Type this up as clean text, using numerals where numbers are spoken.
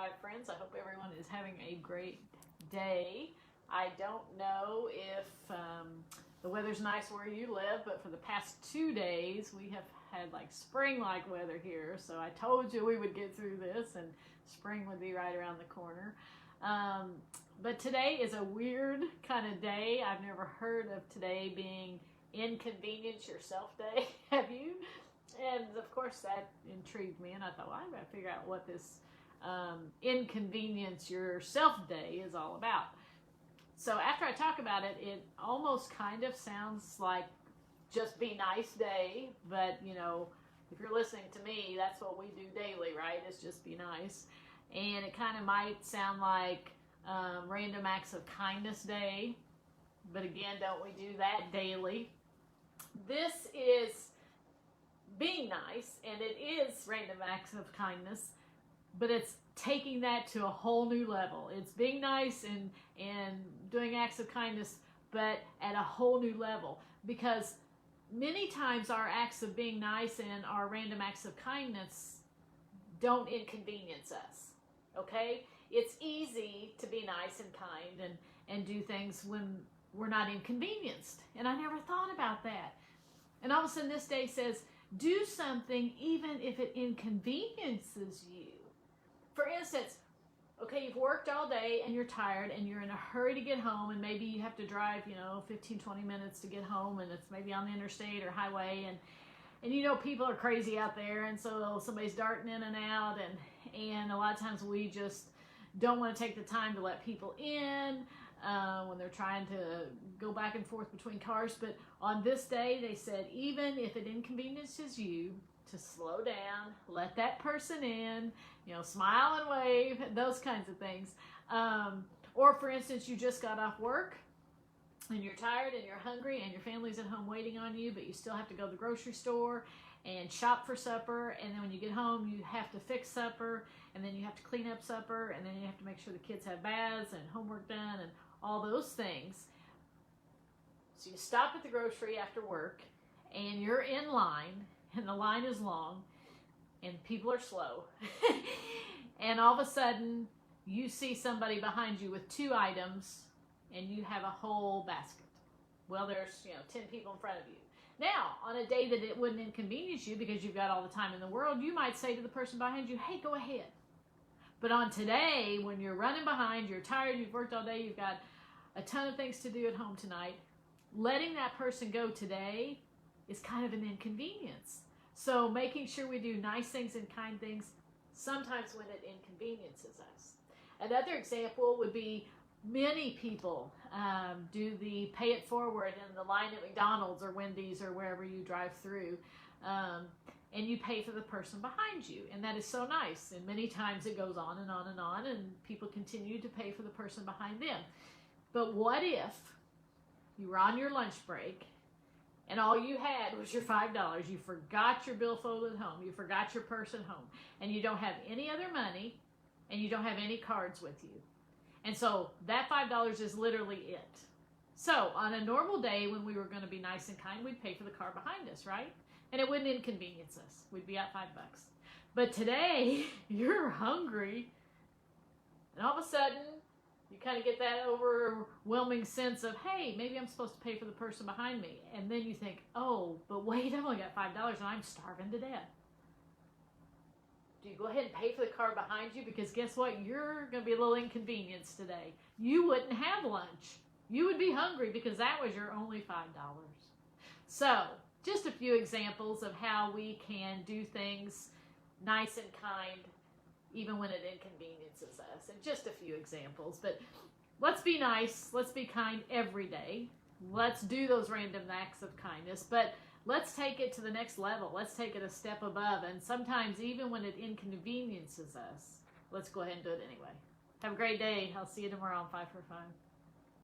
5 friends. I hope everyone is having a great day. I don't know if the weather's nice where you live, but for the past 2 days we have had like spring-like weather here. So I told you we would get through this and spring would be right around the corner. But today is a weird kind of day. I've never heard of today being Inconvenience Yourself Day. Have you? And of course that intrigued me, and I thought, well, I gotta figure out what this Inconvenience Yourself Day is all about. So after I talk about it, it almost kind of sounds like just be nice day, but you know, if you're listening to me, that's what we do daily, right? It's just be nice. And it kind of might sound like Random Acts of Kindness Day, but again, don't we do that daily? This is being nice, and it is Random Acts of Kindness, but it's taking that to a whole new level. It's being nice and doing acts of kindness, but at a whole new level, because many times our acts of being nice and our random acts of kindness don't inconvenience us. Okay? It's easy to be nice and kind and do things when we're not inconvenienced. And I never thought about that. And all of a sudden this day says, do something even if it inconveniences you. For instance, okay, you've worked all day and you're tired and you're in a hurry to get home, and maybe you have to drive, 15, 20 minutes to get home, and it's maybe on the interstate or highway, and you know people are crazy out there, and so somebody's darting in and out, and a lot of times we just don't want to take the time to let people in when they're trying to go back and forth between cars. But on this day, they said, even if it inconveniences you, to slow down, let that person in, smile and wave, those kinds of things. Or for instance, you just got off work and you're tired and you're hungry and your family's at home waiting on you, but you still have to go to the grocery store and shop for supper, and then when you get home you have to fix supper, and then you have to clean up supper, and then you have to make sure the kids have baths and homework done and all those things. So you stop at the grocery after work and you're in line, and the line is long and people are slow. And all of a sudden you see somebody behind you with 2 items and you have a whole basket. Well, there's 10 people in front of you. Now, on a day that it wouldn't inconvenience you because you've got all the time in the world, you might say to the person behind you, hey, go ahead. But on today, when you're running behind, you're tired, you've worked all day, you've got a ton of things to do at home tonight, letting that person go today is kind of an inconvenience. So making sure we do nice things and kind things sometimes when it inconveniences us. Another example would be many people do the pay it forward in the line at McDonald's or Wendy's or wherever you drive through, and you pay for the person behind you, and that is so nice. And many times it goes on and on and on, and people continue to pay for the person behind them. But what if you were on your lunch break and all you had was your $5. You forgot your billfold at home. You forgot your purse at home. And you don't have any other money. And you don't have any cards with you. And so that $5 is literally it. So on a normal day when we were going to be nice and kind, we'd pay for the car behind us, right? And it wouldn't inconvenience us. We'd be out $5. But today, you're hungry. And all of a sudden, you kind of get that overwhelming sense of, hey, maybe I'm supposed to pay for the person behind me. And then you think, oh, but wait, I've only got $5 and I'm starving to death. Do you go ahead and pay for the car behind you? Because guess what? You're going to be a little inconvenienced today. You wouldn't have lunch. You would be hungry because that was your only $5. So, just a few examples of how we can do things nice and kind even when it inconveniences us. And just a few examples. But let's be nice. Let's be kind every day. Let's do those random acts of kindness. But let's take it to the next level. Let's take it a step above. And sometimes even when it inconveniences us, let's go ahead and do it anyway. Have a great day. I'll see you tomorrow on 5 for 5.